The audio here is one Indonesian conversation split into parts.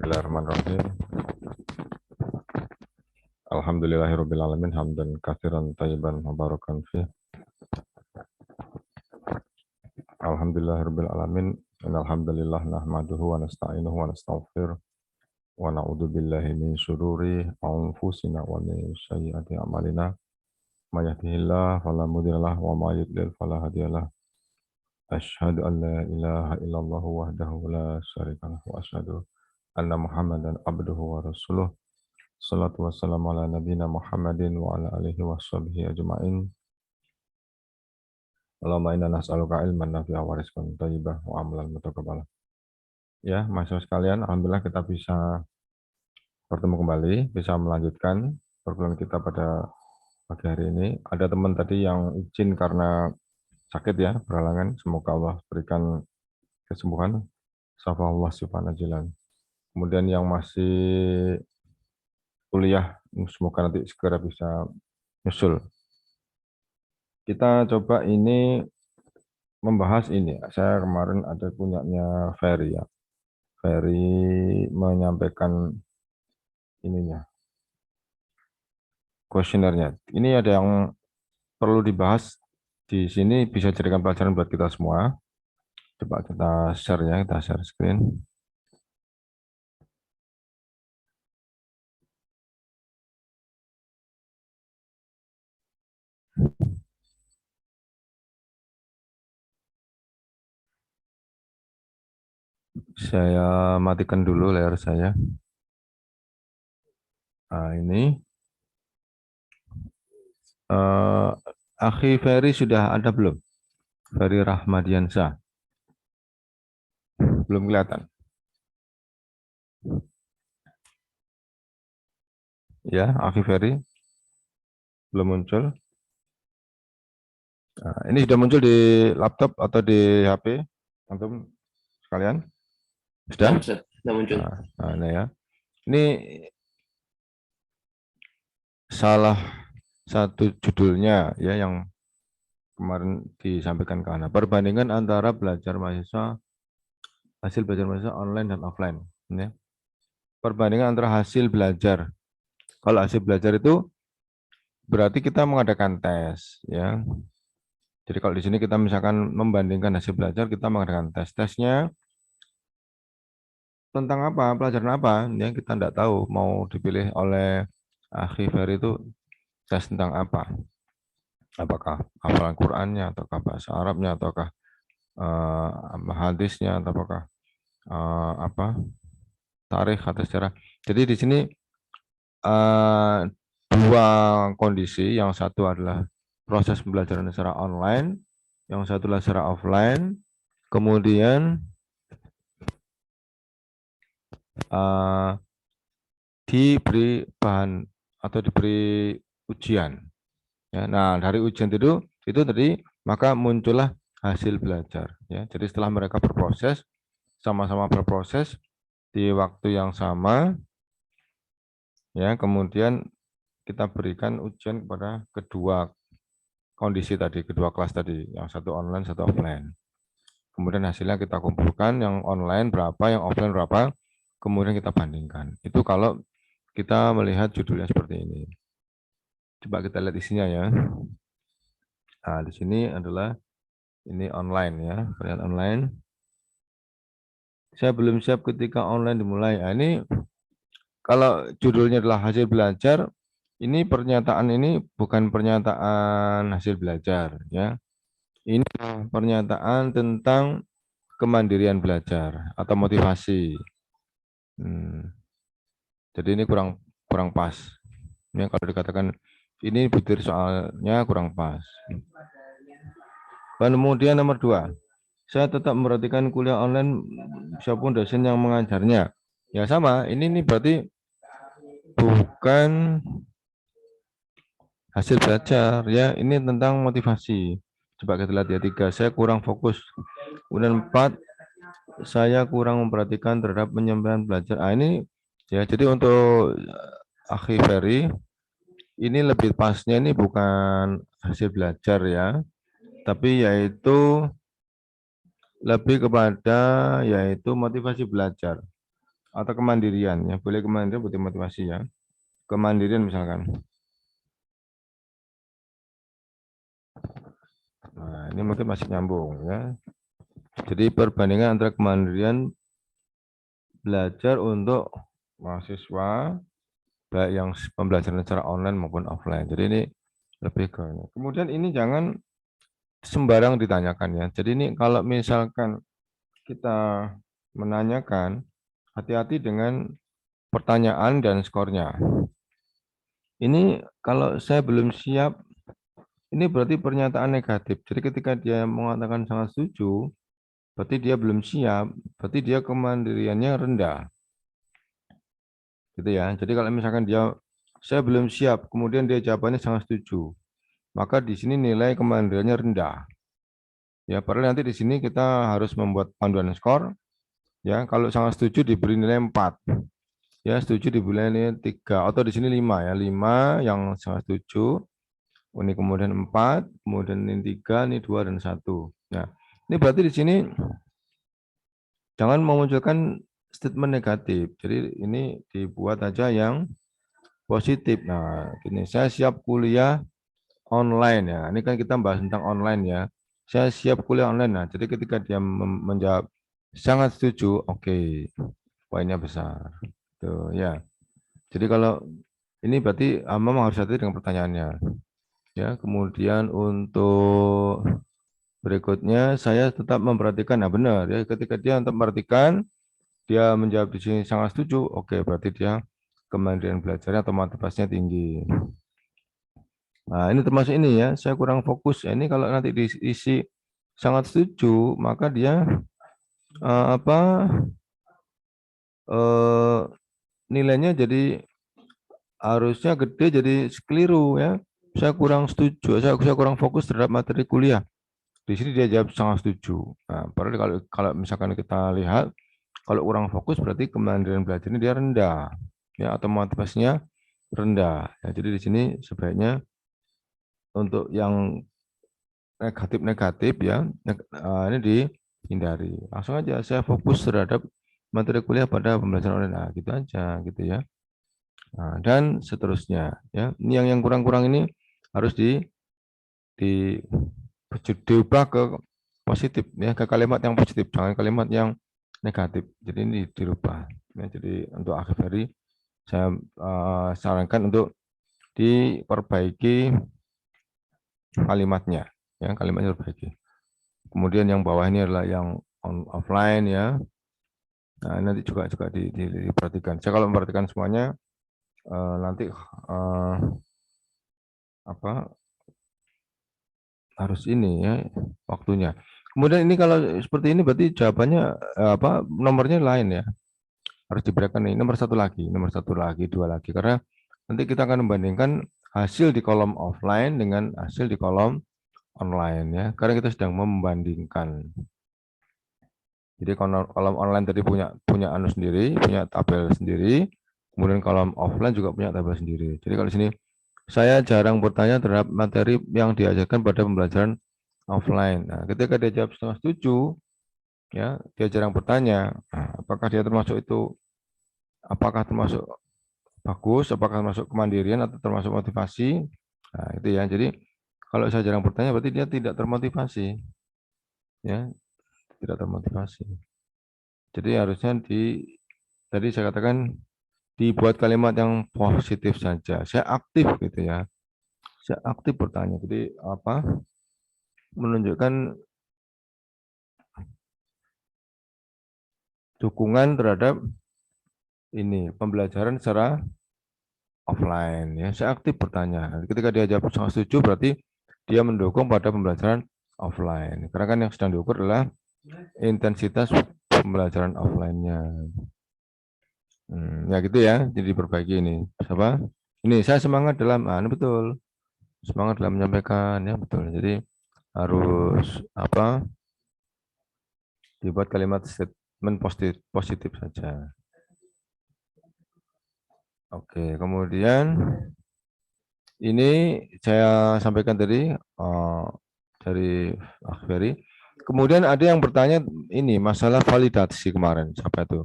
Bismillahirrahmanirrahim. Alhamdulillahirabbil alamin hamdan katsiran thayyiban mubarakan fih. Alhamdulillahirabbil alamin. Innal hamdalillah nahmaduhu wa nasta'inuhu wa nastaghfiruh wa na'udzu billahi min syururi anfusina wa min sayyiati a'malina. May yahdihillahu fala mudhilla lahu wa may yudlil fala hadiyalah. Asyhadu an la ilaha illallah wahdahu la syarika lahu wa asyhadu anna Muhammadan abduhu wa rasuluh. Salatu wassalamu ala nabiyina Muhammadin wa ala alihi wa sahbihi ajma'in. Allahumma inna nas'aluka ilman nafi'a wa rizqan thayyibah wa amalan mutaqabbalah. Ya, mahasiswa sekalian, alhamdulillah kita bisa bertemu kembali, bisa melanjutkan perkuliahan kita pada pagi hari ini. Ada teman tadi yang izin karena sakit ya, berhalangan. Semoga Allah berikan kesembuhan. Syafa'allah subhanahu jilan. Kemudian yang masih kuliah, semoga nanti segera bisa nyusul. Kita coba ini membahas ini. Saya kemarin ada punyanya Ferry ya. Ferry menyampaikan ininya, kuesionernya. Ini ada yang perlu dibahas di sini, bisa jadikan pelajaran buat kita semua. Coba kita share ya, kita share screen. Saya matikan dulu layar saya. Nah, ini. Akhi Ferry sudah ada belum? Ferry Rahmadiansyah. Belum kelihatan. Ya, Akhi Ferry. Belum muncul. Nah, ini sudah muncul di laptop atau di HP? Antum sekalian? Sudah? Sudah muncul. Nah, ini ya. Ini salah satu judulnya ya yang kemarin disampaikan ke Anda. Perbandingan antara hasil belajar mahasiswa online dan offline. Ya. Perbandingan antara hasil belajar. Kalau hasil belajar itu berarti kita mengadakan tes, ya. Jadi kalau di sini kita misalkan membandingkan hasil belajar, kita mengadakan tes. Tesnya tentang apa, pelajaran apa, ya kita tidak tahu. Mau dipilih oleh Akhi Ferry itu tes tentang apa? Apakah hafalan Qur'annya, ataukah bahasa Arabnya, ataukah hadisnya, atau apakah tarikh atau sejarah. Jadi di sini dua kondisi, yang satu adalah proses pembelajaran secara online, yang satu adalah secara offline, kemudian diberi bahan atau diberi ujian. Ya, nah, dari ujian itu tadi maka muncullah hasil belajar. Ya, jadi setelah mereka berproses, sama-sama berproses di waktu yang sama, ya, kemudian kita berikan ujian kepada kedua kondisi tadi, kedua kelas tadi, yang satu online, satu offline. Kemudian hasilnya kita kumpulkan, yang online berapa, yang offline berapa, kemudian kita bandingkan. Itu kalau kita melihat judulnya seperti ini. Coba kita lihat isinya ya. Nah, di sini adalah ini online ya, perlihat online. Saya belum siap ketika online dimulai. Nah, ini kalau judulnya adalah hasil belajar, ini pernyataan ini bukan pernyataan hasil belajar ya. Ini pernyataan tentang kemandirian belajar atau motivasi. Jadi ini kurang pas. Ya, kalau dikatakan ini butir soalnya kurang pas. Kemudian nomor 2, saya tetap memperhatikan kuliah online siapapun dosen yang mengajarnya. Ya sama, ini berarti bukan hasil belajar ya, ini tentang motivasi. Coba kita lihat ya. 3, saya kurang fokus. Kemudian 4, saya kurang memperhatikan terhadap penyampaian belajar. Ini ya, jadi untuk Akhi Ferry ini lebih pasnya ini bukan hasil belajar ya, tapi yaitu lebih kepada yaitu motivasi belajar atau kemandirian ya. Boleh kemandirian, boleh motivasi ya. Kemandirian misalkan. Nah, ini mungkin masih nyambung ya. Jadi perbandingan antara kemandirian belajar untuk mahasiswa baik yang pembelajaran secara online maupun offline. Jadi ini lebih ke ini. Kemudian ini jangan sembarang ditanyakan ya. Jadi ini kalau misalkan kita menanyakan, hati-hati dengan pertanyaan dan skornya. Ini kalau saya belum siap, ini berarti pernyataan negatif. Jadi ketika dia mengatakan sangat setuju, berarti dia belum siap, berarti dia kemandiriannya rendah. Gitu ya. Jadi kalau misalkan dia saya belum siap, kemudian dia jawabannya sangat setuju, maka di sini nilai kemandiriannya rendah. Ya, padahal nanti di sini kita harus membuat panduan skor. Ya, kalau sangat setuju diberi nilai 4. Ya, setuju diberi nilai 3 atau di sini 5 ya. 5 yang sangat setuju. Ini kemudian 4, kemudian ini 3, ini 2 dan 1. Nah, ini berarti di sini jangan memunculkan statement negatif. Jadi ini dibuat aja yang positif. Nah, gini, saya siap kuliah online ya. Ini kan kita bahas tentang online ya. Saya siap kuliah online. Nah, jadi ketika dia menjawab sangat setuju, oke, poinnya besar. Tuh ya. Jadi kalau ini berarti memang harus hati dengan pertanyaannya. Ya, kemudian untuk berikutnya saya tetap memperhatikan. Nah, benar ya. Ketika dia untuk memperhatikan, dia menjawab di sini sangat setuju, oke, berarti dia kemandirian belajarnya atau motivasinya tinggi. Nah, ini termasuk ini ya, saya kurang fokus. Ini kalau nanti diisi sangat setuju, maka dia apa eh, nilainya jadi harusnya gede jadi keliru ya. Saya kurang setuju, saya kurang fokus terhadap materi kuliah. Di sini dia jawab sangat setuju. Nah, padahal kalau misalkan kita lihat, kalau kurang fokus berarti kemandirian belajarnya dia rendah, ya atau motivasinya rendah. Ya, jadi di sini sebaiknya untuk yang negatif-negatif ya, ini dihindari. Langsung aja saya fokus terhadap materi kuliah pada pembelajaran online. Nah, gitu aja gitu ya. Nah, dan seterusnya ya. Ini yang kurang-kurang ini harus di diubah ke positif ya, ke kalimat yang positif, jangan kalimat yang negatif. Jadi ini dirubah. Ya, jadi untuk akhir hari saya sarankan untuk diperbaiki kalimatnya, ya kalimatnya diperbaiki. Kemudian yang bawah ini adalah yang offline ya. Nah, nanti juga diperhatikan. Saya kalau memperhatikan semuanya nanti apa harus ini ya waktunya. Kemudian ini kalau seperti ini berarti jawabannya apa nomornya lain ya. Harus diberikan nih nomor satu lagi, dua lagi karena nanti kita akan membandingkan hasil di kolom offline dengan hasil di kolom online ya. Karena kita sedang membandingkan. Jadi kolom online tadi punya anu sendiri, punya tabel sendiri, kemudian kolom offline juga punya tabel sendiri. Jadi kalau di sini saya jarang bertanya terhadap materi yang diajarkan pada pembelajaran offline. Nah, ketika dia jawab setengah setuju, ya dia jarang bertanya, nah, apakah termasuk bagus, apakah termasuk kemandirian atau termasuk motivasi. Nah, itu ya. Jadi kalau saya jarang bertanya berarti dia tidak termotivasi, ya, tidak termotivasi. Jadi harusnya tadi saya katakan dibuat kalimat yang positif saja. Saya aktif gitu ya. Saya aktif bertanya. Jadi apa? Menunjukkan dukungan terhadap ini pembelajaran secara offline ya. Saya aktif bertanya. Ketika dia jawab sangat setuju berarti dia mendukung pada pembelajaran offline. Karena kan yang sedang diukur adalah intensitas pembelajaran offline-nya. Ya gitu ya. Jadi diperbaiki ini. Apa? Ini saya semangat dalam betul. Semangat dalam menyampaikan ya betul. Jadi harus apa? Dibuat kalimat statement positif saja. Oke, kemudian ini saya sampaikan tadi dari Akhbari. Kemudian ada yang bertanya ini masalah validasi kemarin, siapa itu?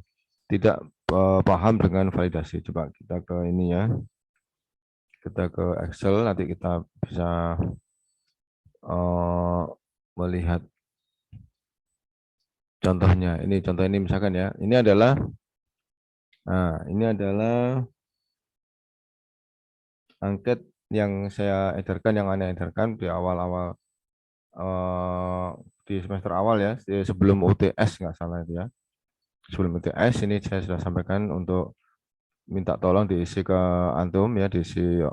tidak paham dengan validasi. Coba kita ke ini ya. Kita ke Excel, nanti kita bisa melihat contohnya. Ini contoh ini misalkan ya. Ini adalah angket yang saya edarkan, yang Anda edarkan di awal-awal di semester awal ya, sebelum UTS nggak salah itu ya. Sebelum UTS ini saya sudah sampaikan untuk minta tolong diisi ke antum ya, diisi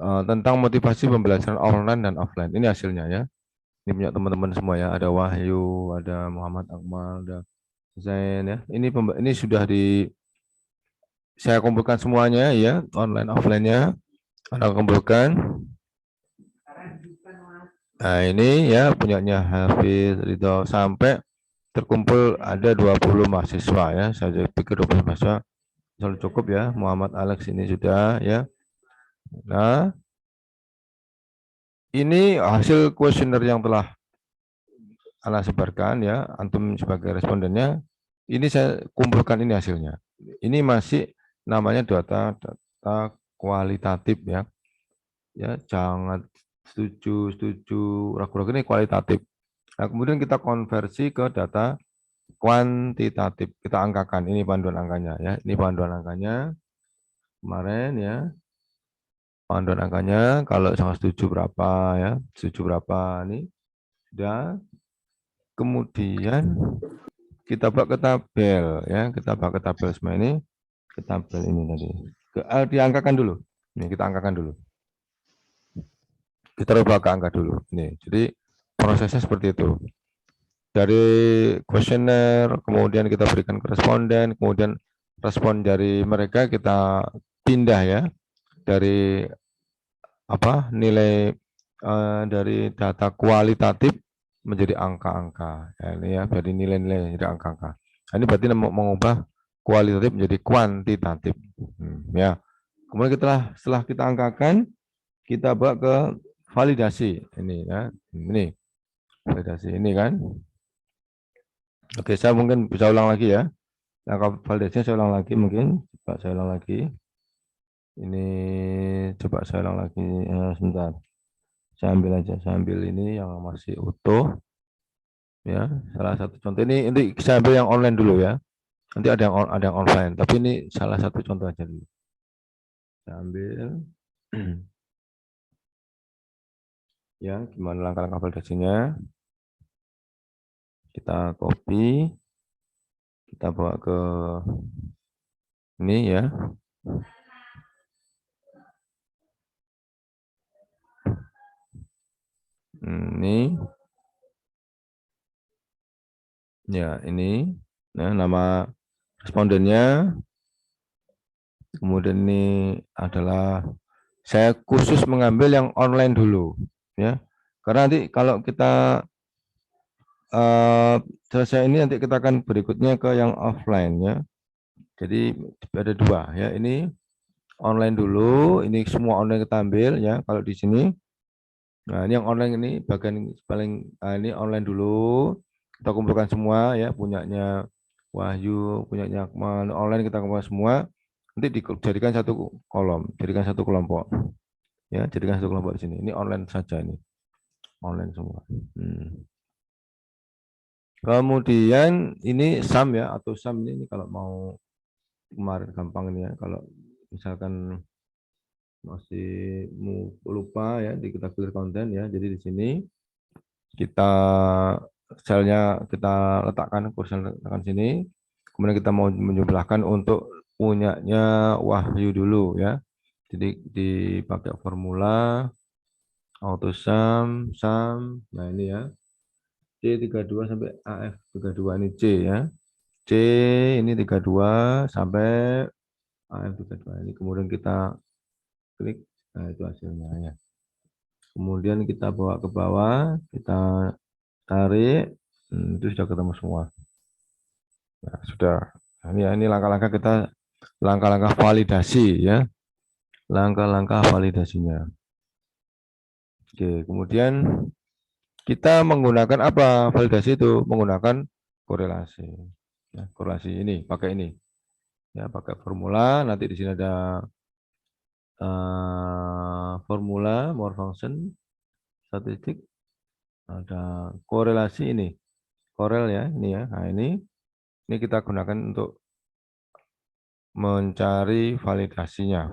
tentang motivasi pembelajaran online dan offline. Ini hasilnya ya. Ini punya teman-teman semua ya. Ada Wahyu, ada Muhammad Akmal, ada Zain ya. Ini sudah saya kumpulkan semuanya ya, online offline-nya. Anda kumpulkan. Nah ini ya punyanya Hafiz Ridho sampai terkumpul ada 20 mahasiswa ya. Saya pikir 20 mahasiswa selalu cukup ya. Muhammad Alex ini sudah ya. Nah, ini hasil kuesioner yang telah Anda sebarkan ya, antum sebagai respondennya. Ini saya kumpulkan ini hasilnya. Ini masih namanya data kualitatif ya. Ya, jangan setuju, ragu-ragu, ini kualitatif. Nah, kemudian kita konversi ke data kuantitatif. Kita angkakan, ini panduan angkanya ya. Ini panduan angkanya kemarin ya. Panduan angkanya kalau sangat setuju berapa ya? Setuju berapa nih? Sudah. Kemudian kita bawa ke tabel ya. Kita bawa ke tabel semua ini. Ke tabel ini tadi. Diangkakan dulu. Ini kita angkakan dulu. Kita coba ke angka dulu. Ini. Jadi prosesnya seperti itu. Dari kuesioner, kemudian kita berikan ke responden, kemudian respon dari mereka kita pindah ya dari nilai dari data kualitatif menjadi angka-angka. Ya, ini ya, dari nilai-nilai jadi angka-angka. Ini berarti mengubah kualitatif menjadi kuantitatif. Ya. Kemudian setelah kita angkakan, kita bawa ke validasi. Ini ya, ini validasi ini kan. Oke, saya mungkin bisa ulang lagi ya. Nah, validasinya saya ulang lagi mungkin. Coba saya ulang lagi. Ini coba saya ulang lagi sebentar. Saya ambil aja, saya ambil ini yang masih utuh. Ya, salah satu contoh ini saya ambil yang online dulu ya. Nanti ada yang offline, tapi ini salah satu contoh aja dulu. Saya ambil ya, gimana langkah-langkah validasinya. Kita copy, kita bawa ke ini ya. Ini ya, ini nah, nama respondennya. Kemudian ini adalah saya khusus mengambil yang online dulu ya, karena nanti kalau kita selesai ini nanti kita akan berikutnya ke yang offline ya. Jadi ada dua ya, ini online dulu, ini semua online kita ambil ya. Kalau di sini, nah ini yang online ini bagian paling ini online dulu, kita kumpulkan semua ya, punyanya Wahyu, punyanya Akmal, online kita kumpulkan semua. Nanti dijadikan satu kolom, jadikan satu kelompok. Ya, jadikan satu kelompok di sini. Ini online saja ini. Online semua. Kemudian ini sum ya, atau sum ini kalau mau kemarin gampang ini ya. Kalau misalkan masih lupa ya, kita clear konten ya. Jadi di sini kita selnya kita letakkan, kursinya letakkan sini. Kemudian kita mau menjumlahkan untuk punyanya Wahyu dulu ya. Jadi dipakai formula auto sum. Nah ini ya. C32 sampai AF32 ini C ya. C ini 32 sampai AF32 ini. Kemudian kita klik, nah itu hasilnya ya. Kemudian kita bawa ke bawah, kita tarik, itu sudah ketemu semua. Nah, sudah. Nah, ini langkah-langkah kita, langkah-langkah validasi ya. Langkah-langkah validasinya. Oke, kemudian kita menggunakan apa validasi itu? Menggunakan korelasi. Ya, korelasi ini pakai ini. Ya, pakai formula. Nanti di sini ada formula more function statistik, ada korelasi ini. Korel ya, ini ya. Nah, ini kita gunakan untuk mencari validitasnya.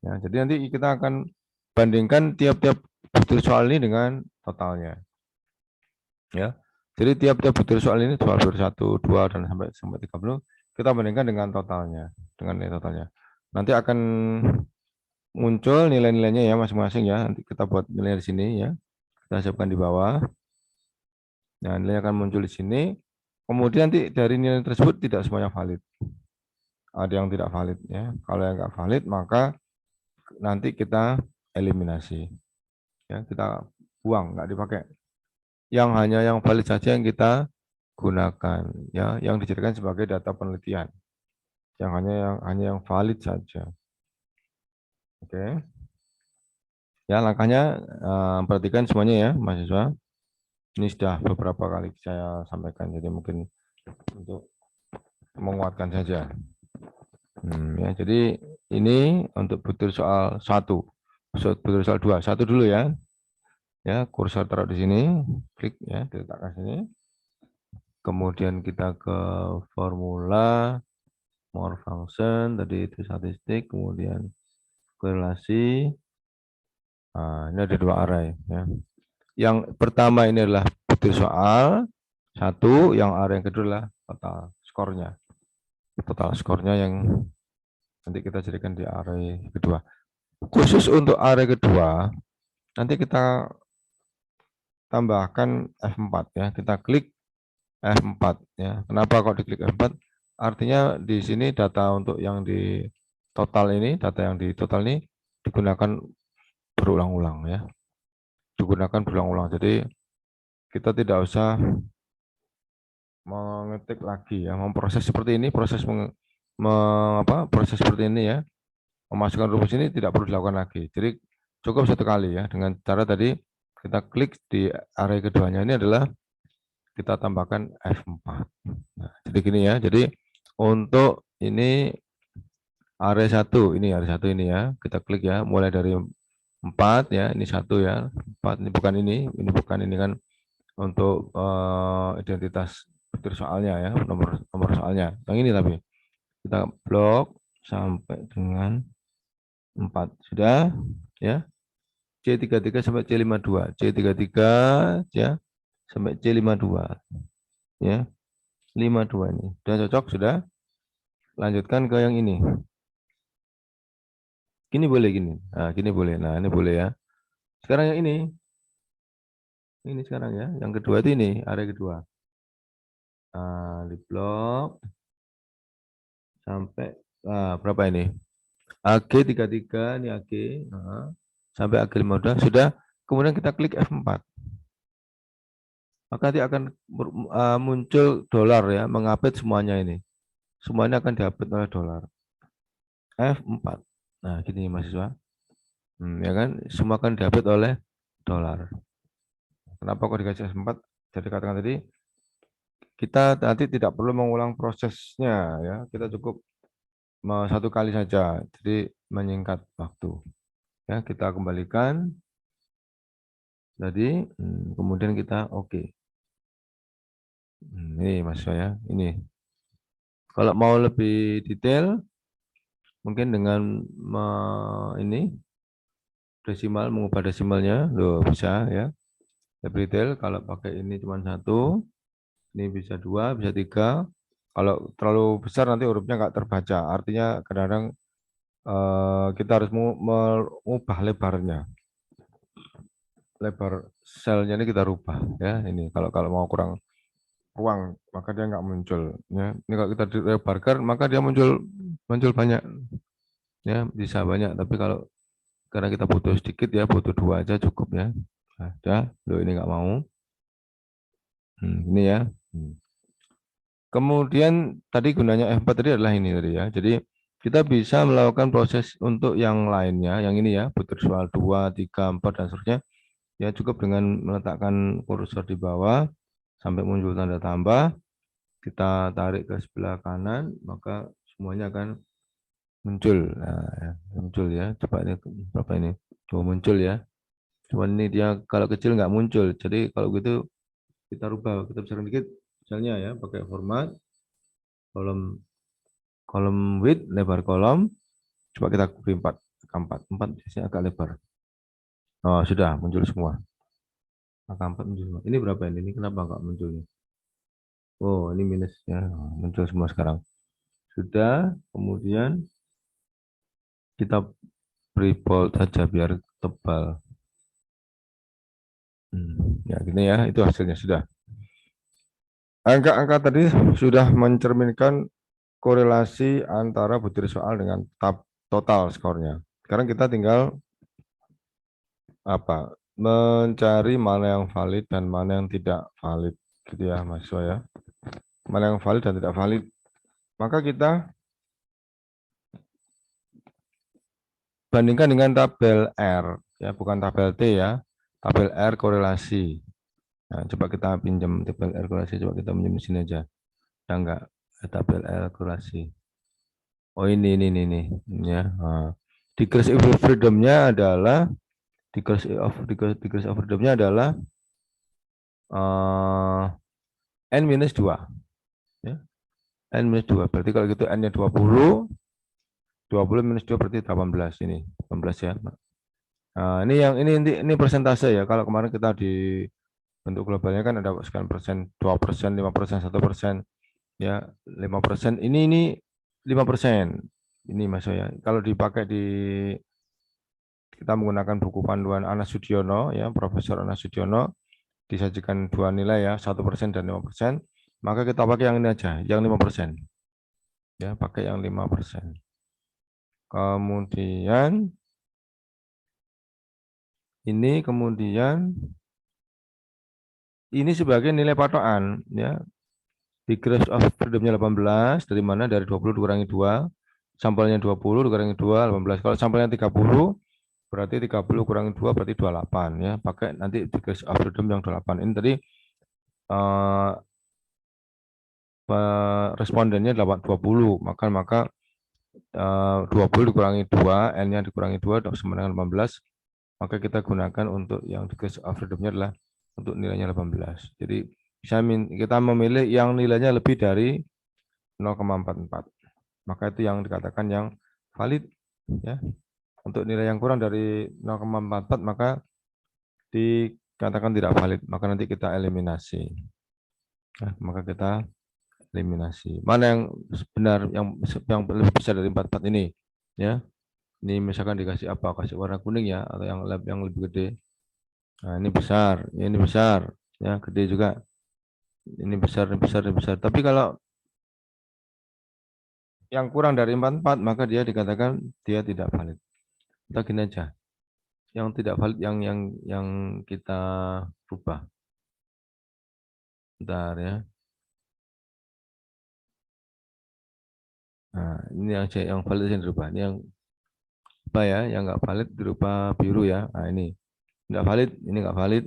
Ya, jadi nanti kita akan bandingkan tiap-tiap butir soal ini dengan totalnya. Ya, jadi tiap-tiap butir soal ini soal 1, 2 dan sampai 30 kita bandingkan dengan totalnya, dengan nilai totalnya. Nanti akan muncul nilai-nilainya ya masing-masing ya. Nanti kita buat nilai di sini ya. Kita siapkan di bawah. Nah, nilai akan muncul di sini. Kemudian nanti dari nilai tersebut tidak semuanya valid. Ada yang tidak valid ya. Kalau yang nggak valid maka nanti kita eliminasi. Ya, kita buang, nggak dipakai. Yang hanya yang valid saja yang kita gunakan ya, yang dijadikan sebagai data penelitian. Yang hanya yang valid saja. Oke. Ya, langkahnya perhatikan semuanya ya, mahasiswa. Ini sudah beberapa kali saya sampaikan, jadi mungkin untuk menguatkan saja. Ya, jadi ini untuk butir soal 1, butir soal 2. 1 dulu ya. Ya, kursor taruh di sini, klik ya, diletakkan sini. Kemudian kita ke formula, more function, tadi itu statistik, kemudian korelasi. Nah, ini ada 2 array ya. Yang pertama ini adalah butir soal 1, yang array yang kedua adalah total skornya. Total skornya yang nanti kita jadikan di array kedua. Khusus untuk array kedua, nanti kita tambahkan F4 ya. Kita klik F4 ya. Kenapa kok diklik F4? Artinya di sini data untuk yang di total ini, data yang di total ini digunakan berulang-ulang ya. Digunakan berulang-ulang. Jadi kita tidak usah mengetik lagi ya, memproses seperti ini, proses proses seperti ini ya. Memasukkan rumus ini tidak perlu dilakukan lagi. Jadi cukup satu kali ya, dengan cara tadi kita klik di array keduanya ini adalah kita tambahkan F4. Nah, jadi gini ya. Jadi untuk ini array 1 ini ya. Kita klik ya, mulai dari 4 ya, ini 1 ya. 4 ini bukan ini kan untuk identitas butir soalnya ya, nomor soalnya. Yang ini tapi kita blok sampai dengan 4. Sudah ya. C33 sampai C52. C33 ya sampai C52 ya. 52 ini. Sudah cocok sudah. Lanjutkan ke yang ini. Gini boleh gini. Nah, gini boleh. Nah, ini boleh ya. Sekarang yang ini. Ini sekarang ya. Yang kedua itu ini, area kedua. Nah, di blok sampai berapa ini? AG33 ini AG. Nah, sampai AG52 sudah. Kemudian kita klik F4. Maka nanti akan muncul dolar ya, mengupdate semuanya ini. Semuanya akan diupdate oleh dolar. F4. Nah, gini mahasiswa. Ya kan, semua akan diupdate oleh dolar. Kenapa kok dikasih F4? Jadi katakan tadi, kita nanti tidak perlu mengulang prosesnya ya. Kita cukup satu kali saja. Jadi menyingkat waktu. Ya, kita kembalikan. Jadi kemudian kita oke. Ini mahasiswa ya, ini. Kalau mau lebih detail, mungkin dengan ini desimal, mengubah desimalnya, loh bisa ya. Lebih detail kalau pakai ini cuma 1, ini bisa 2, bisa 3. Kalau terlalu besar nanti hurufnya nggak terbaca. Artinya kadang-kadang kita harus mengubah lebarnya. Lebar selnya ini kita rubah ya. Ini kalau mau kurang ruang maka dia nggak muncul ya. Ini kalau kita dilebarkan maka dia muncul banyak ya, bisa banyak. Tapi kalau karena kita butuh sedikit ya, butuh 2 aja cukup ya. Ada, loh ini nggak mau. Ini ya. Kemudian tadi gunanya F4 tadi adalah ini tadi ya. Jadi kita bisa melakukan proses untuk yang lainnya, yang ini ya, butir soal 2, 3, 4 dan seterusnya. Ya cukup dengan meletakkan kursor di bawah sampai muncul tanda tambah, kita tarik ke sebelah kanan, maka semuanya akan muncul. Nah, muncul ya. Coba ini berapa ini? Oh, muncul ya. Cuman ini dia kalau kecil nggak muncul. Jadi kalau gitu kita rubah, kita besarkan dikit. Misalnya ya, pakai format kolom kolom width, lebar kolom. Coba kita beri 4, 4 biasanya agak lebar. Oh, sudah muncul semua. Angka 4 muncul semua. Ini berapa ini? Ini kenapa nggak muncul? Oh, ini minus ya. Muncul semua sekarang. Sudah, kemudian kita beri bold saja biar tebal. Ya, gini ya, itu hasilnya sudah. Angka-angka tadi sudah mencerminkan korelasi antara butir soal dengan total skornya. Sekarang kita tinggal apa? Mencari mana yang valid dan mana yang tidak valid, gitu ya, mahasiswa ya. Mana yang valid dan tidak valid. Maka kita bandingkan dengan tabel R, ya, bukan tabel T ya, tabel R korelasi. Nah, coba kita pinjam tabel R korelasi, coba kita pinjam di sini aja. Ya enggak, tabel R korelasi. Oh ini ya. Nah, degrees of freedom-nya adalah degrees of freedom-nya adalah N-2 ya. N-2 berarti kalau gitu N-nya 20 minus 2 berarti 18 ini 18 ya. Nah, ini yang ini persentase ya. Kalau kemarin kita di bentuk globalnya kan ada sekian persen, 2%, 5%, 1%, ya 5%. Ini 5%. Ini masuk ya. Kalau dipakai di kita menggunakan buku panduan Anas Sudiono ya, Profesor Anas Sudiono, disajikan dua nilai ya, 1% dan 5%, maka kita pakai yang ini aja, yang 5%. Ya, pakai yang 5%. Kemudian ini sebagai nilai patokan ya. Degrees of freedom-nya 18, dari mana? Dari 20 dikurangi 2, sampelnya 20 dikurangi 2, 18. Kalau sampelnya 30, berarti 30 kurangi 2 berarti 28 ya. Pakai nanti degrees of freedom yang 28. Ini tadi respondennya 20, maka 20 dikurangi 2, N-nya dikurangi 2 sama dengan 18, maka kita gunakan untuk yang degrees of freedom-nya adalah untuk nilainya 18. Jadi kita memilih yang nilainya lebih dari 0,44. Maka itu yang dikatakan yang valid ya. Untuk nilai yang kurang dari 0,44 maka dikatakan tidak valid, maka nanti kita eliminasi. Nah, maka kita eliminasi. Mana yang benar, yang lebih besar dari 44 ini ya. Ini misalkan dikasih apa? Kasih warna kuning ya, atau yang lebih gede. Nah, ini besar, ya, gede juga. Ini besar, ini besar. Tapi kalau yang kurang dari 44 maka dia dikatakan dia tidak valid. Kita gini aja. Yang tidak valid yang kita rubah. Bentar ya. Nah, ini yang valid yang dirubah. Ini yang apa ya? Yang nggak valid dirubah biru ya. Nah, ini nggak valid, ini nggak valid.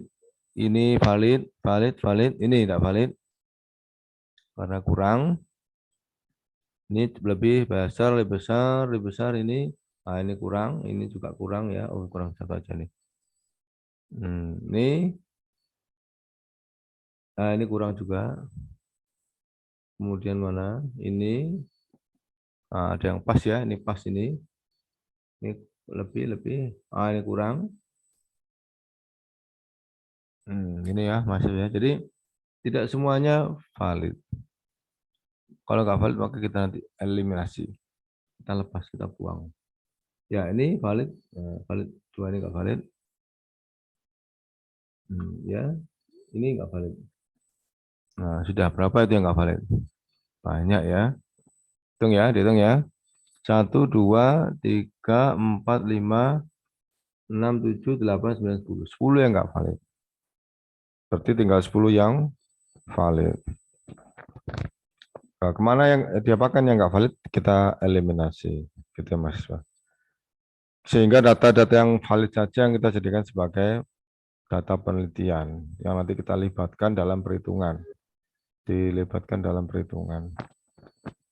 Ini valid, valid. Ini tidak valid karena kurang. Ini lebih besar, lebih besar ini. Nah, ini kurang, ini juga kurang ya. Oh, kurang satu aja nih. Ini, nah ini kurang juga. Kemudian mana? Ini, nah, ada yang pas ya. Ini pas ini. Ini lebih. Ah, ini kurang. Ini ya maksudnya. Jadi tidak semuanya valid. Kalau nggak valid maka kita nanti eliminasi. Kita lepas, kita buang. Ya ini valid, valid. Dua ini nggak valid. Ya, ini nggak valid. Nah, sudah berapa itu yang nggak valid? Banyak ya. Hitung ya, dihitung ya. 1, 2, 3, 4, 5, 6, 7, 8, 9, 10. 10 yang nggak valid. Berarti tinggal 10 yang valid. Nah, kemana yang diapakan yang nggak valid, kita eliminasi. Gitu ya, mahasiswa. Sehingga data-data yang valid saja yang kita jadikan sebagai data penelitian yang nanti kita libatkan dalam perhitungan, dilibatkan dalam perhitungan.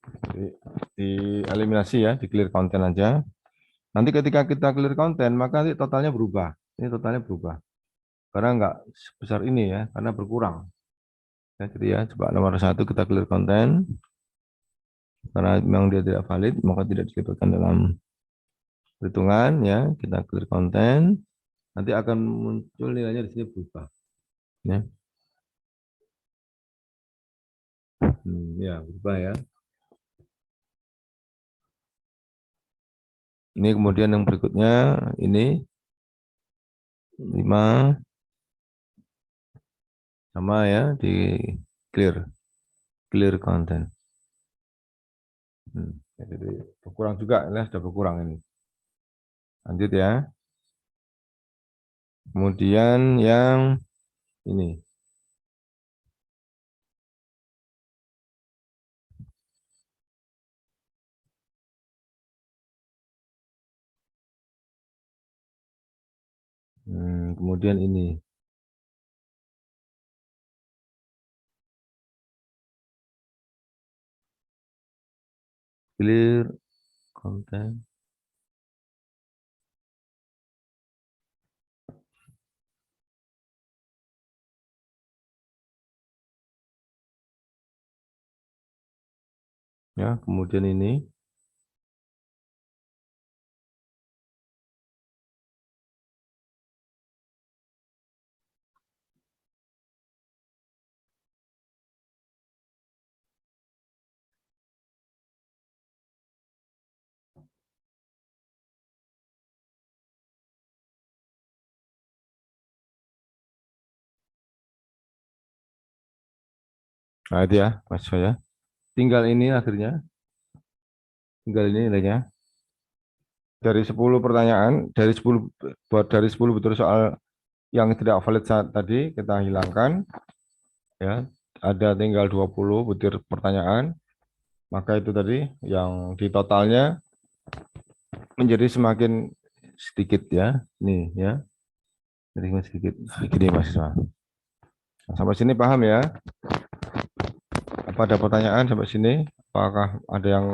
Jadi dieliminasi ya, di clear konten aja. Nanti ketika kita clear konten, maka nanti totalnya berubah. Ini totalnya berubah. Karena nggak sebesar ini ya, karena berkurang. Ya, jadi ya, coba nomor 1 kita clear konten. Karena memang dia tidak valid, maka tidak dilibatkan dalam perhitungan ya. Kita clear konten. Nanti akan muncul nilainya di sini berubah. Ya, ya berubah ya. Ini kemudian yang berikutnya ini 5 sama ya di clear content. Jadi berkurang juga ya, sudah berkurang ini. Lanjut ya. Kemudian yang ini. Kemudian ini. Clear content. Ya, kemudian ini. Nah, itu ya, Mas saya. Tinggal ini akhirnya. Tinggal ini nilainya. Dari 10 pertanyaan, dari 10 betul soal yang tidak valid saat tadi kita hilangkan ya. Ada tinggal 20 butir pertanyaan. Maka itu tadi yang di totalnya menjadi semakin sedikit ya. Nih ya. Jadi sedikit gini mahasiswa. Nah, sampai sini paham ya? Apa ada pertanyaan sampai sini? Apakah ada yang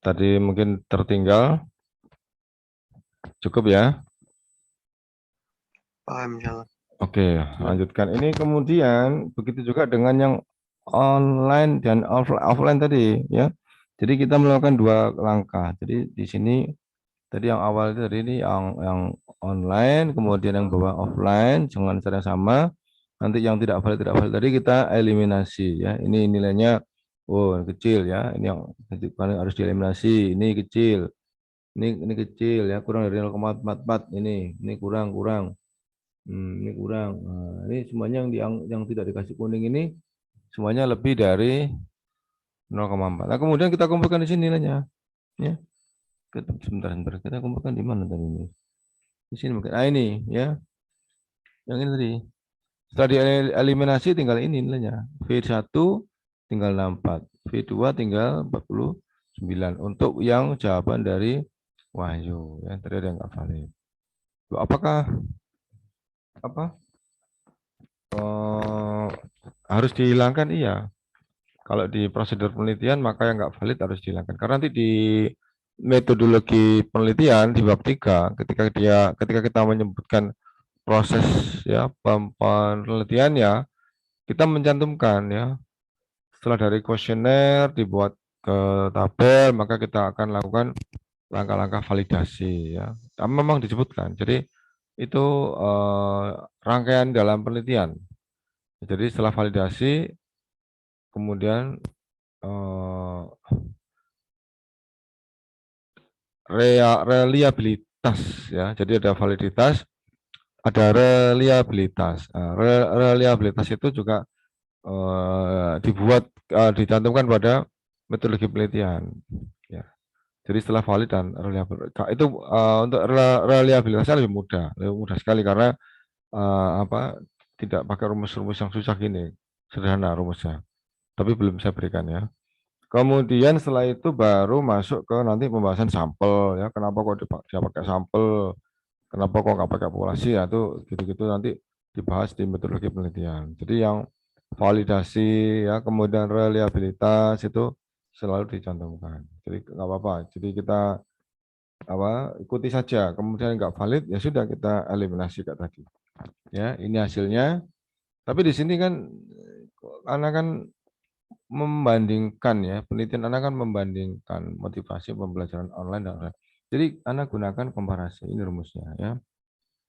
tadi mungkin tertinggal? Cukup ya? Paham, insyaallah. Oke, lanjutkan. Ini kemudian begitu juga dengan yang online dan offline tadi ya. Jadi kita melakukan 2 langkah. Jadi di sini tadi yang awal itu tadi ini yang online, kemudian yang bawah offline dengan cara yang sama. Nanti yang tidak valid tadi kita eliminasi ya. Ini nilainya oh kecil ya. Ini yang harus dieliminasi. Ini kecil. Ini kecil ya, kurang dari 0,44 ini kurang. Ini kurang. Nah, ini semuanya yang tidak dikasih kuning ini semuanya lebih dari 0,4. Nah, kemudian kita kumpulkan di sini nilainya. Ya. Sebentar. Kita kumpulkan di mana tadi ini? Di sini mungkin. Ah, ini ya. Yang ini tadi. Setelah dieliminasi tinggal ini nilainya. V1 tinggal 64. V2 tinggal 49. Untuk yang jawaban dari Wahyu. Ya, tadi ada yang nggak valid. Apakah harus dihilangkan? Iya. Kalau di prosedur penelitian maka yang nggak valid harus dihilangkan. Karena nanti di metodologi penelitian di bab 3 ketika kita menyebutkan proses ya penelitiannya kita mencantumkan ya setelah dari kuesioner dibuat ke tabel maka kita akan lakukan langkah-langkah validasi ya. Memang disebutkan. Jadi itu rangkaian dalam penelitian. Jadi setelah validasi kemudian reliabilitas ya. Jadi ada validitas, ada reliabilitas. Nah, reliabilitas itu juga dicantumkan pada metodologi penelitian. Ya. Jadi setelah valid dan reliabilitas itu untuk reliabilitasnya lebih mudah sekali karena tidak pakai rumus-rumus yang susah gini, sederhana rumusnya. Tapi belum saya berikan ya. Kemudian setelah itu baru masuk ke nanti pembahasan sampel ya. Kenapa kok dia pakai sampel? Kenapa kok nggak pakai populasi ya? Itu gitu-gitu nanti dibahas di metodologi penelitian. Jadi yang validasi ya kemudian reliabilitas itu selalu dicantumkan. Jadi nggak apa-apa. Jadi kita ikuti saja. Kemudian nggak valid ya sudah kita eliminasi kayak tadi. Ya ini hasilnya. Tapi di sini kan anak kan membandingkan ya penelitian anak kan membandingkan motivasi pembelajaran online dan offline. Jadi anak gunakan komparasi ini rumusnya ya.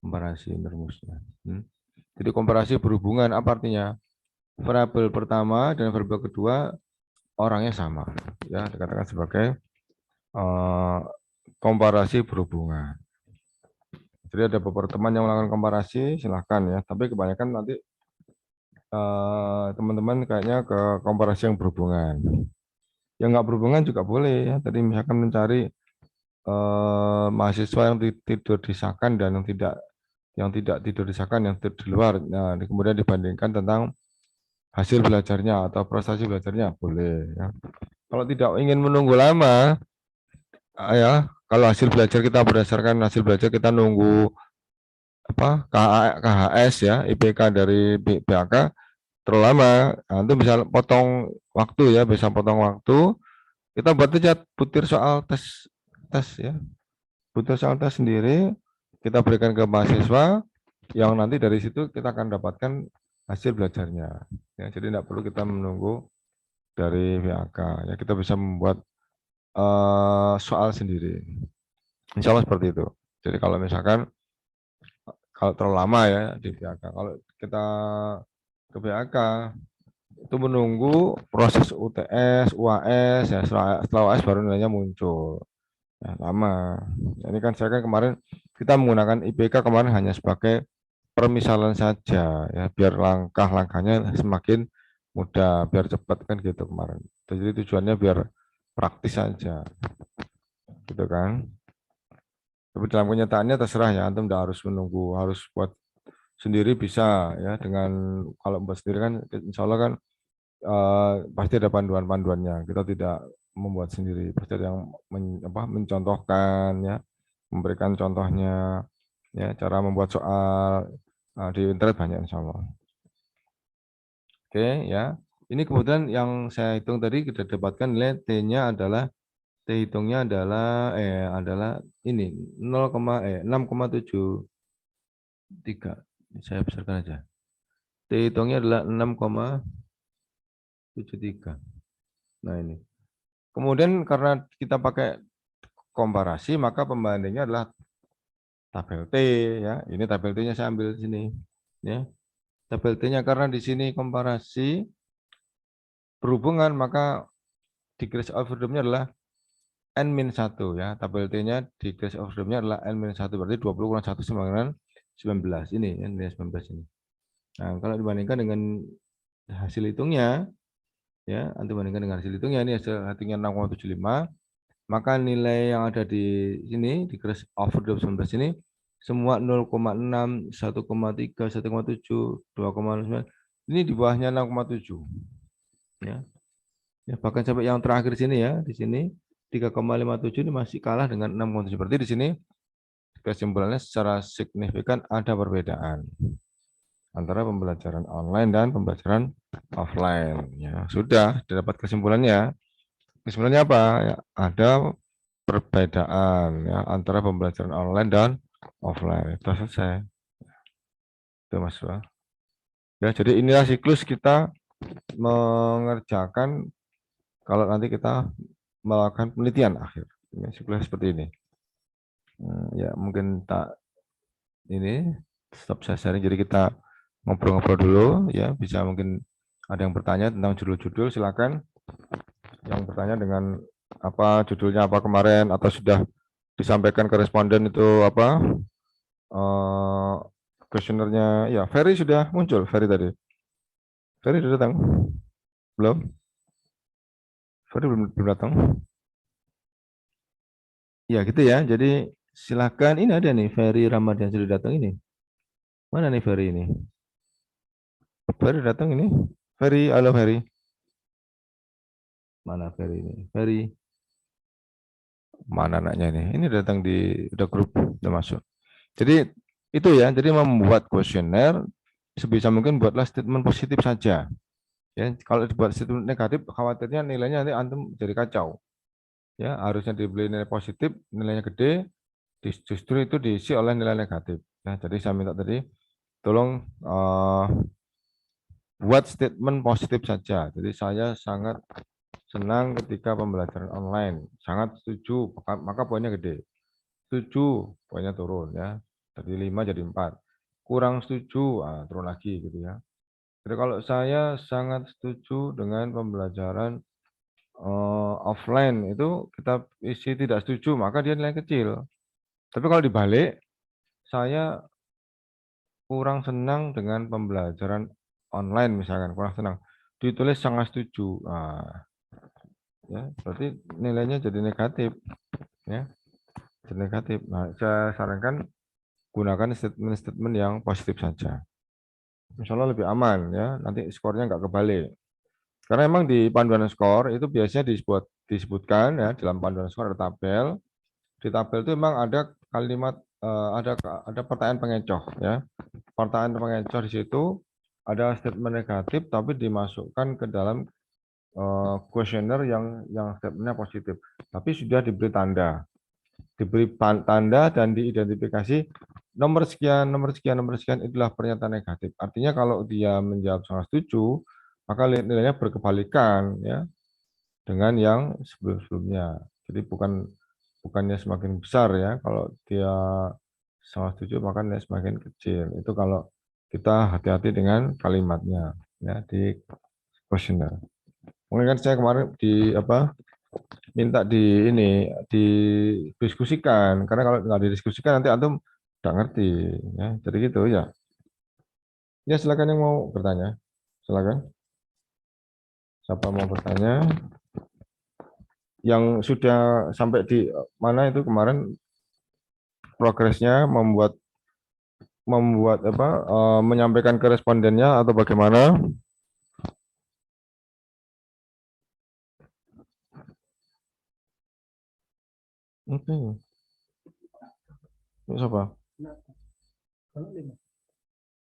Komparasi ini rumusnya. Jadi komparasi berhubungan apa artinya? Variabel pertama dan variabel kedua orangnya sama ya dikatakan sebagai komparasi berhubungan. Jadi ada beberapa teman yang melakukan komparasi silahkan ya tapi kebanyakan nanti teman-teman kayaknya ke komparasi yang berhubungan. Yang nggak berhubungan juga boleh ya. Tadi misalkan mencari mahasiswa yang tidur disahkan dan yang tidak tidur disahkan yang tidur di luar. Nah, kemudian dibandingkan tentang hasil belajarnya atau prestasi belajarnya boleh ya. Kalau tidak ingin menunggu lama ya, kalau hasil belajar kita berdasarkan hasil belajar kita nunggu KHS ya, IPK dari BAK terlalu lama, nah, itu bisa potong waktu ya, bisa potong waktu. Kita buat aja butir soal tes ya, butir soal tes sendiri, kita berikan ke mahasiswa, yang nanti dari situ kita akan dapatkan hasil belajarnya. Ya, jadi tidak perlu kita menunggu dari BAK. Ya, kita bisa membuat soal sendiri. Insya Allah seperti itu. Jadi kalau misalkan kalau terlalu lama ya di BAK, kalau kita ke BAK itu menunggu proses UTS, UAS ya setelah UAS baru nilainya muncul. Ya, lama. Ini kan saya kan kemarin kita menggunakan IPK kemarin hanya sebagai permisalan saja ya biar langkah-langkahnya semakin mudah, biar cepat kan gitu kemarin. Jadi tujuannya biar praktis saja. Gitu kan. Tapi dalam kenyataannya terserah ya, antum tidak harus menunggu, harus buat sendiri bisa ya dengan kalau buat sendiri kan insya Allah kan pasti ada panduan-panduannya. Kita tidak membuat sendiri, pasti ada yang mencontohkan ya, memberikan contohnya ya, cara membuat soal di internet banyak insya Allah. Oke ya, ini kemudian yang saya hitung tadi kita dapatkan nilai T-nya adalah T hitungnya adalah ini 6,73. Saya besarkan aja. T hitungnya adalah 6,73. Nah ini. Kemudian karena kita pakai komparasi, maka pembandingnya adalah tabel T ya. Ini tabel T-nya saya ambil di sini ya. Tabel T-nya karena di sini komparasi berhubungan, maka decrease of freedom-nya adalah N-1 ya. Tabel T-nya decrease of freedom-nya adalah N-1, berarti 20 kurang 1 sama dengan 19. Ini ya, nilai 19 ini. Nah, kalau dibandingkan dengan hasil hitungnya ya, dibandingkan dengan hasil hitungnya ini hasil hitungnya 6,75, maka nilai yang ada di sini di decrease of freedom 19 ini semua 0,6, 1,3, 1,7, 2,9. Ini di bawahnya 6,7 ya. Ya, bahkan sampai yang terakhir sini ya, di sini 3,57 ini masih kalah dengan 6,7. Berarti di sini kesimpulannya secara signifikan ada perbedaan antara pembelajaran online dan pembelajaran offline. Ya, sudah dapat kesimpulannya. Kesimpulannya apa? Ya, ada perbedaan ya antara pembelajaran online dan offline. Itu selesai. Itu Mas. Ya, jadi inilah siklus kita mengerjakan kalau nanti kita melakukan penelitian akhir. Ini siklus seperti ini. Ya, mungkin tak ini stop saya sharing. Jadi kita ngobrol-ngobrol dulu ya, bisa mungkin ada yang bertanya tentang judul-judul, silakan. Yang bertanya dengan apa judulnya apa kemarin atau sudah disampaikan ke responden itu apa kuesionernya ya. Ferry sudah muncul, Ferry tadi. Ferry sudah datang? Belum? Ferry belum datang? Ya gitu ya. Jadi silakan, ini ada nih Ferry Ramadhan sudah datang ini. Mana nih Ferry ini? Ferry datang ini. Ferry, halo Ferry. Mana Ferry ini? Ferry. Mana anaknya ini? Ini datang di udah grup, udah masuk. Jadi itu ya, jadi membuat kuesioner sebisa mungkin buatlah statement positif saja. Ya, kalau dibuat statement negatif, khawatirnya nilainya nanti antum jadi kacau. Ya, harusnya dibeli nilai positif, nilainya gede, justru itu diisi oleh nilai negatif. Nah, jadi saya minta tadi, tolong buat statement positif saja. Jadi saya sangat senang ketika pembelajaran online, sangat setuju, maka poinnya gede. Setuju, poinnya turun ya, dari 5 jadi 4. Kurang setuju, turun lagi gitu ya. Jadi kalau saya sangat setuju dengan pembelajaran offline itu kita isi tidak setuju, maka dia nilai kecil. Tapi kalau dibalik, saya kurang senang dengan pembelajaran online misalkan, kurang senang. Ditulis sangat setuju. Ya, berarti nilainya jadi negatif. Ya, jadi negatif. Nah, saya sarankan gunakan statement-statement yang positif saja. Insya Allah lebih aman ya, nanti skornya nggak kebalik. Karena emang di panduan skor itu biasanya disebutkan ya dalam panduan skor ada tabel. Di tabel itu memang ada kalimat ada pertanyaan pengecoh ya. Pertanyaan pengecoh di situ ada statement negatif tapi dimasukkan ke dalam kuesioner yang statementnya positif. Tapi sudah diberi tanda. Diberi tanda dan diidentifikasi nomor sekian, nomor sekian, nomor sekian itulah pernyataan negatif. Artinya kalau dia menjawab sangat setuju, maka nilainya berkebalikan ya dengan yang sebelum-sebelumnya. Jadi bukannya semakin besar ya, kalau dia sangat setuju maka nilai semakin kecil. Itu kalau kita hati-hati dengan kalimatnya ya di kuesioner. Mungkin kan saya kemarin di apa minta di ini didiskusikan karena kalau nggak didiskusikan nanti antum nggak ngerti ya. Jadi gitu ya. Ya silakan yang mau bertanya. Silakan. Siapa mau bertanya? Yang sudah sampai di mana itu kemarin progresnya membuat membuat apa menyampaikan ke respondennya atau bagaimana? Oke. Ini siapa?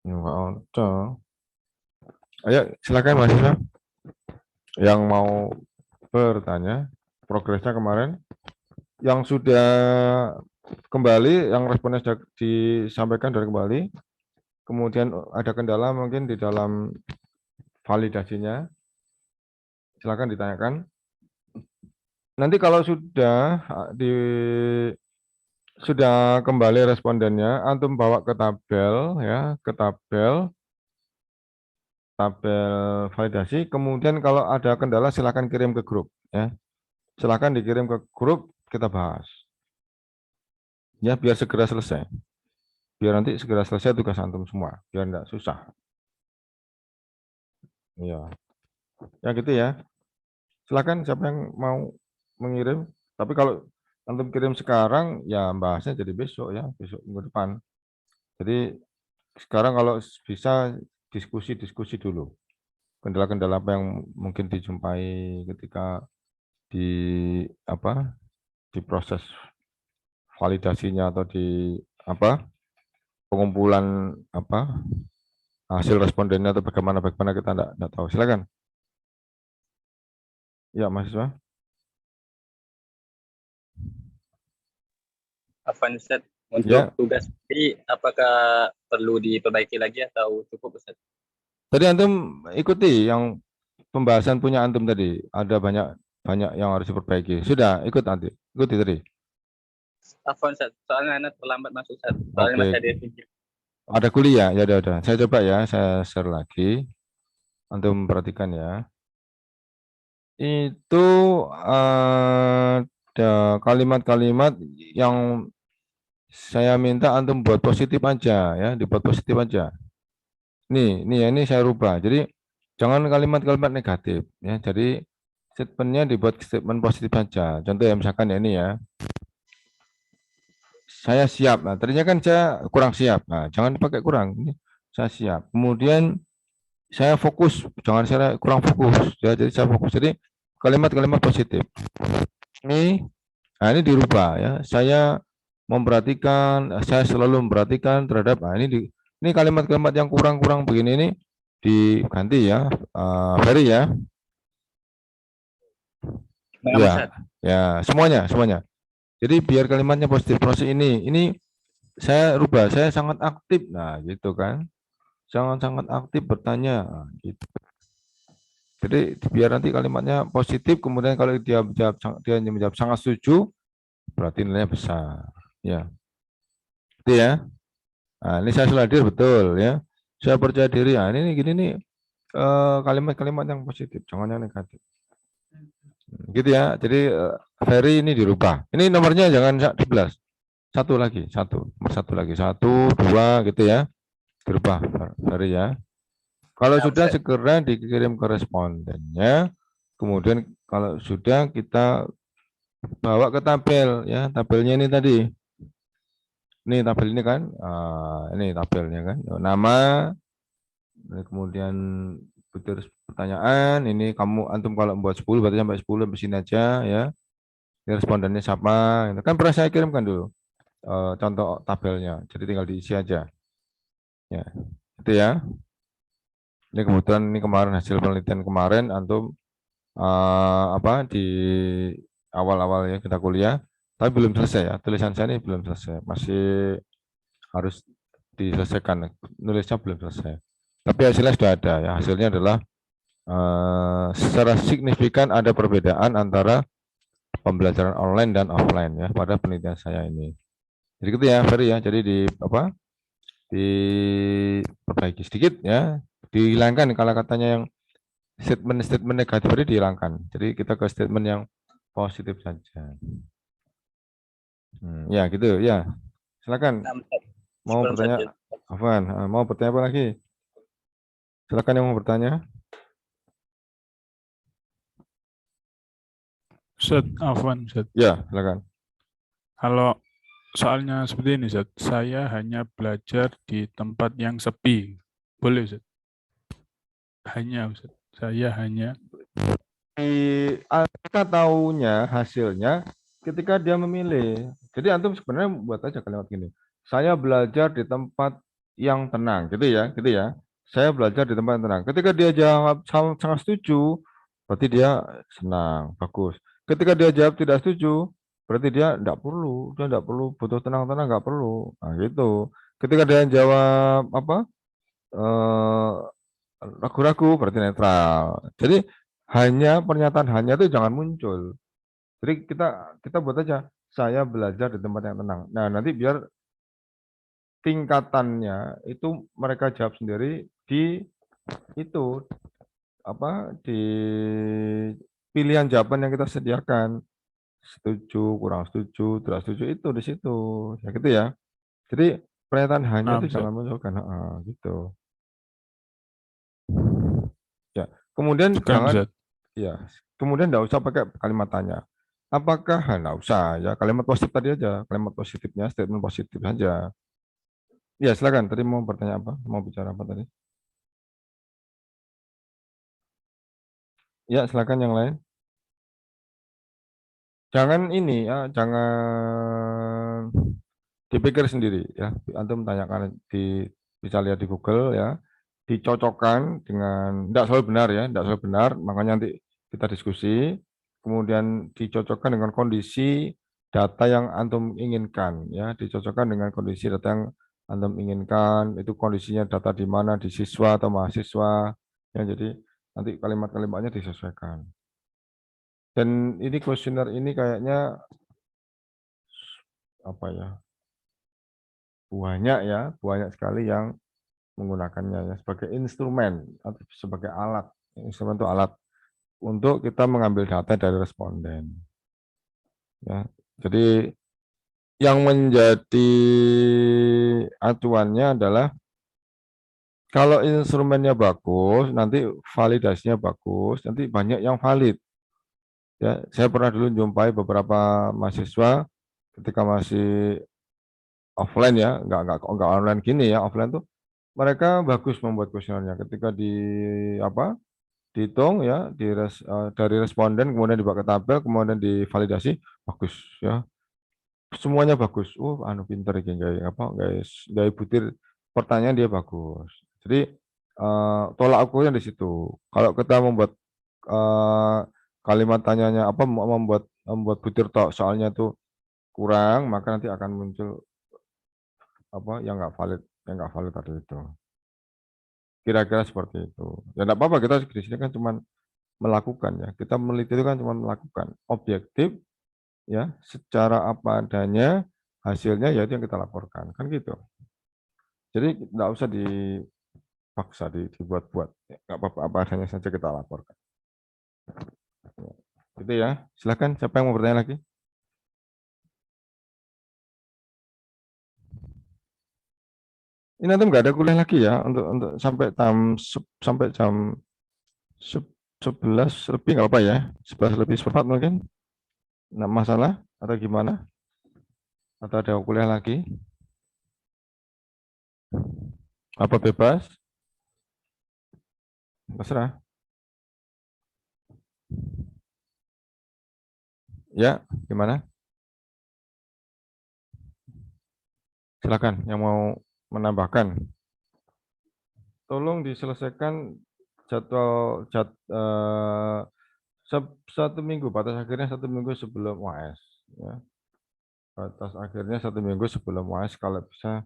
Enggak ada. Ayo silakan mahasiswa yang mau bertanya progresnya kemarin yang sudah kembali yang responnya sudah disampaikan dari kembali kemudian ada kendala mungkin di dalam validasinya silakan ditanyakan nanti kalau sudah sudah kembali respondennya antum bawa ke tabel ya ke tabel validasi kemudian kalau ada kendala silakan kirim ke grup ya silakan dikirim ke grup kita bahas ya biar segera selesai biar nanti segera selesai tugas antum semua biar enggak susah ya ya gitu ya silakan siapa yang mau mengirim tapi kalau antum kirim sekarang ya bahasnya jadi besok ya besok minggu depan jadi sekarang kalau bisa diskusi dulu kendala-kendala apa yang mungkin dijumpai ketika di apa di proses validasinya atau di apa pengumpulan apa hasil respondennya atau bagaimana bagaimana kita enggak tahu. Silakan. Ya, mahasiswa. Afwan Ustaz, untuk Ya, tugas ini apakah perlu diperbaiki lagi atau cukup Ustaz? tadi antum ikuti yang pembahasan punya antum tadi. Ada banyak banyak yang harus diperbaiki. Sudah, ikut nanti. Ikuti tadi. Afwan Ustaz, soalnya anak terlambat masuk Ustaz. Soalnya Oke. masih ada video. Ada kuliah, ya udah. Saya coba ya, saya share lagi. Antum perhatikan ya. Itu ada kalimat-kalimat yang saya minta antum buat positif aja ya, dibuat positif aja. Nih ya, ini saya rubah. Jadi jangan kalimat-kalimat negatif ya. Jadi statementnya dibuat statement positif saja. Contoh ya misalkan ya ini ya, saya siap. Nah, tadinya kan saya kurang siap. Nah, jangan pakai kurang. Ini saya siap. Kemudian saya fokus, jangan saya kurang fokus. Ya, jadi saya fokus. Jadi kalimat-kalimat positif. Ini, nah ini dirubah ya. Saya memperhatikan, saya selalu memperhatikan terhadap, nah ini Ini kalimat-kalimat yang kurang-kurang begini ini diganti ya, Ferry ya. Paham, Ya, Ustaz? ya semuanya. Jadi biar kalimatnya positif proses ini saya rubah, saya sangat aktif. Nah, gitu kan. Sangat-sangat aktif bertanya. Nah, gitu. Jadi biar nanti kalimatnya positif, kemudian kalau dia menjawab sangat setuju, berarti nilainya besar. Ya, itu ya. Nah, ini saya seladir betul ya. Saya percaya diri. Nah, ini gini nih kalimat-kalimat yang positif, jangan yang negatif. Gitu ya. Jadi Ferry ini dirubah. Ini nomornya jangan 11. Satu lagi, nomor satu lagi, satu, dua, gitu ya. Dirubah, Ferry ya. Kalau Ya, sudah Ustaz. segera dikirim ke respondennya. Kemudian kalau sudah kita bawa ke tabel ya. Tabelnya ini tadi. Ini tabel ini kan. Ini tabelnya kan. Nama, kemudian butir pertanyaan. Ini kamu antum kalau membuat 10 berarti sampai 10 sampai sini aja ya. Ini respondennya siapa? Itu kan pernah saya kirimkan dulu contoh tabelnya. Jadi tinggal diisi aja. Ya, itu ya. Ini kebetulan ini kemarin hasil penelitian kemarin antum apa di awal-awal ya kita kuliah, tapi belum selesai ya. Tulisan saya ini belum selesai, masih harus diselesaikan. Nulisnya belum selesai. Tapi hasilnya sudah ada ya. Hasilnya adalah secara signifikan ada perbedaan antara pembelajaran online dan offline ya pada penelitian saya ini. Jadi gitu ya, Ferry ya. Jadi di apa? Diperbaiki sedikit ya. Dihilangkan kalau katanya yang statement-statement negatif tadi dihilangkan. Jadi kita ke statement yang positif saja. Ya gitu ya. Silakan Nah, Ustaz. mau Sebelum bertanya, lanjut. Afwan, mau bertanya apa lagi? Silakan yang mau bertanya. Ustaz, Afwan, Ustaz. Ya, silakan. Kalau soalnya seperti ini, Ustaz. Saya hanya belajar di tempat yang sepi. Boleh, Ustaz? Hanya, Ustaz. Saya hanya. Kita tahunya hasilnya ketika dia memilih. Jadi antum sebenarnya buat aja kalimat gini. Saya belajar di tempat yang tenang, gitu ya, gitu ya. Saya belajar di tempat yang tenang. Ketika dia jawab sangat setuju, berarti dia senang, bagus. Ketika dia jawab tidak setuju, berarti dia tidak perlu butuh tenang-tenang, nggak perlu. Nah, gitu. Ketika dia jawab apa? eh, Ragu-ragu berarti netral. Jadi hanya pernyataan hanya itu jangan muncul. Jadi kita buat aja saya belajar di tempat yang tenang. Nah, nanti biar tingkatannya itu mereka jawab sendiri di itu apa di pilihan jawaban yang kita sediakan. Setuju, kurang setuju, tidak setuju itu di situ. Ya gitu ya. Jadi pernyataan hanya Nah, itu Ustaz. jangan munculkan. Gitu. Ya. Kemudian Bukan, jangan Ustaz. ya, kemudian tidak usah pakai kalimat tanya. Apakah? Nggak usah ya, kalimat positif tadi aja, kalimat positifnya, statement positif saja. Ya, silakan. Tadi mau bertanya apa? Mau bicara apa tadi? Ya, silakan yang lain. Jangan ini ya, jangan dipikir sendiri ya. Antum tanyakan bisa lihat di Google ya, dicocokkan dengan tidak selalu benar ya, tidak selalu benar, makanya nanti kita diskusi, kemudian dicocokkan dengan kondisi data yang antum inginkan ya, dicocokkan dengan kondisi data yang antum inginkan, itu kondisinya data di mana, di siswa atau mahasiswa ya, jadi nanti kalimat-kalimatnya disesuaikan. Dan ini kuesioner ini kayaknya apa ya, banyak sekali yang menggunakannya ya sebagai instrumen atau sebagai alat. Instrumen itu alat untuk kita mengambil data dari responden. Ya, jadi yang menjadi acuannya adalah kalau instrumennya bagus, nanti validasinya bagus, nanti banyak yang valid. Ya, saya pernah dulu jumpai beberapa mahasiswa ketika masih offline ya, nggak online gini ya, offline tuh mereka bagus membuat kuesionernya ketika di apa dihitung ya dari responden kemudian dibawa ke tabel kemudian divalidasi bagus ya semuanya bagus anu pinter iki guys apa guys guys butir pertanyaan dia bagus. Jadi tolak ukurnya di situ. Kalau kita membuat eh, kalimat tanyanya apa membuat butir tok soalnya itu kurang, maka nanti akan muncul apa yang nggak valid tadi itu. Kira-kira seperti itu. Ya enggak apa-apa, kita di sini kan cuma melakukan ya. Kita meneliti itu kan cuma melakukan. Objektif ya, secara apa adanya, hasilnya ya itu yang kita laporkan. Kan gitu. Jadi enggak usah dipaksa dibuat-buat. Ya, enggak apa-apa, apa adanya saja kita laporkan. Ya, gitu ya. Silakan siapa yang mau bertanya lagi? Ini nanti nggak ada kuliah lagi ya untuk sampai jam 11 lebih nggak apa ya, 11 lebih seperempat mungkin. Nggak masalah atau gimana? Atau ada kuliah lagi? Apa bebas? Terserah. Ya, gimana? Silakan yang mau menambahkan. Tolong diselesaikan satu minggu, batas akhirnya 1 minggu sebelum UAS. Ya. Batas akhirnya 1 minggu sebelum UAS kalau bisa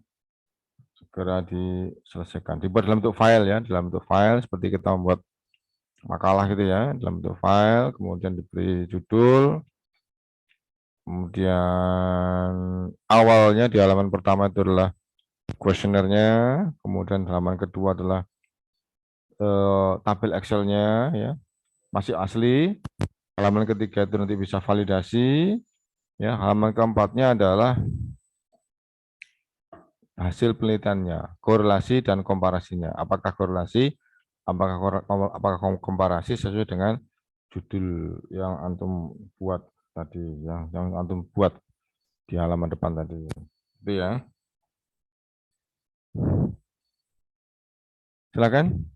segera diselesaikan. Dibuat dalam bentuk file ya, dalam bentuk file seperti kita membuat makalah gitu ya, dalam bentuk file, kemudian diberi judul, kemudian awalnya di halaman pertama itu adalah kuesionernya, kemudian halaman kedua adalah tabel Excel-nya ya, masih asli. Halaman ketiga itu nanti bisa validasi. Ya, halaman keempatnya adalah hasil penelitiannya, korelasi dan komparasinya. Apakah korelasi, apakah komparasi sesuai dengan judul yang antum buat tadi, yang antum buat di halaman depan tadi. Itu ya. Silakan.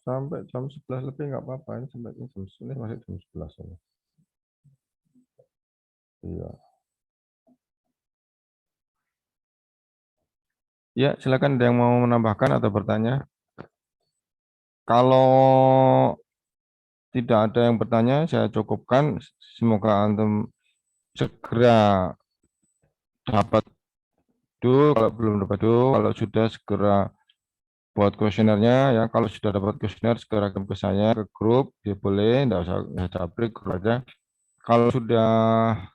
Sampai jam 11 lebih nggak apa-apa, ini sampai jam 11 masih jam 11 ya. Iya. Ya, silakan ada yang mau menambahkan atau bertanya. Kalau tidak ada yang bertanya, saya cukupkan. Semoga antum segera dapat dulu, kalau belum dapat dulu, kalau sudah segera buat kuesionernya ya. Kalau sudah dapat kuesioner segera kirim ke saya ke grup, ya boleh, enggak usah japrik, grup aja. Kalau sudah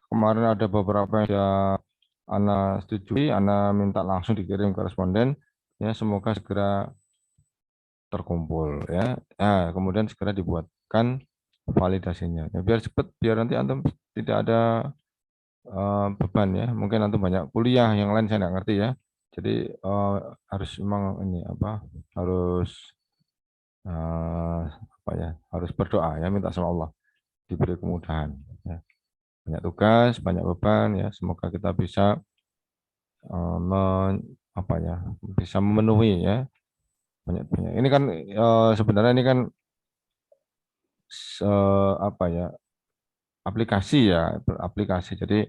kemarin ada beberapa yang sudah Ana setujui, Ana minta langsung dikirim ke responden ya, semoga segera terkumpul ya. Nah, kemudian segera dibuatkan validasinya. Ya, biar cepat, biar nanti antum tidak ada beban ya. Mungkin antum banyak kuliah yang lain saya nggak ngerti ya. Jadi harus memang ini apa? Harus apa ya? Harus berdoa ya, minta sama Allah diberi kemudahan. Ya. Banyak tugas, banyak beban ya. Semoga kita bisa apa ya? Bisa memenuhi ya. Banyak. Ini kan sebenarnya ini kan apa ya? Aplikasi ya, aplikasi. Jadi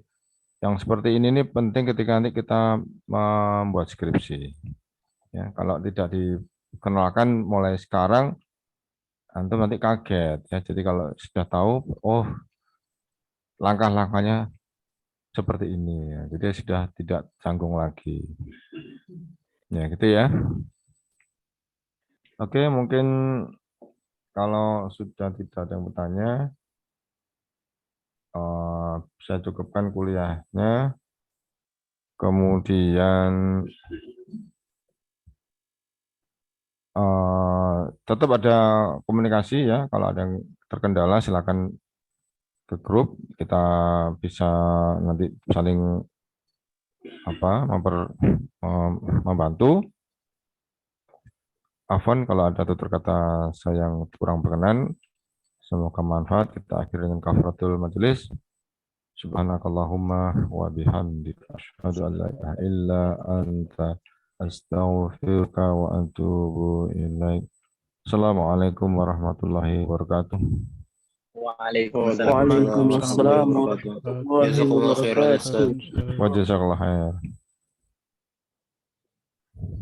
yang seperti ini penting ketika nanti kita membuat skripsi. Ya, kalau tidak dikenalkan mulai sekarang, antum nanti kaget ya. Jadi kalau sudah tahu, oh langkah-langkahnya seperti ini ya. Jadi sudah tidak canggung lagi. Ya gitu ya. Oke, mungkin kalau sudah tidak ada yang bertanya, saya cukupkan kuliahnya. Kemudian tetap ada komunikasi ya. Kalau ada yang terkendala silakan ke grup, kita bisa nanti saling apa membantu. Afwan kalau ada tutur kata saya yang kurang berkenan. Semoga manfaat. Kita akhiri dengan kafaratul majelis. Subhanakallahumma wa bihamdika asyhadu an la ilaha illa anta astaghfiruka wa atubu ilaik. Assalamualaikum warahmatullahi wabarakatuh. Waalaikumsalam. Waalaikumsalam warahmatullahi Jazakallah khairan, Ustaz. wabarakatuh. Wa jazakallah khair.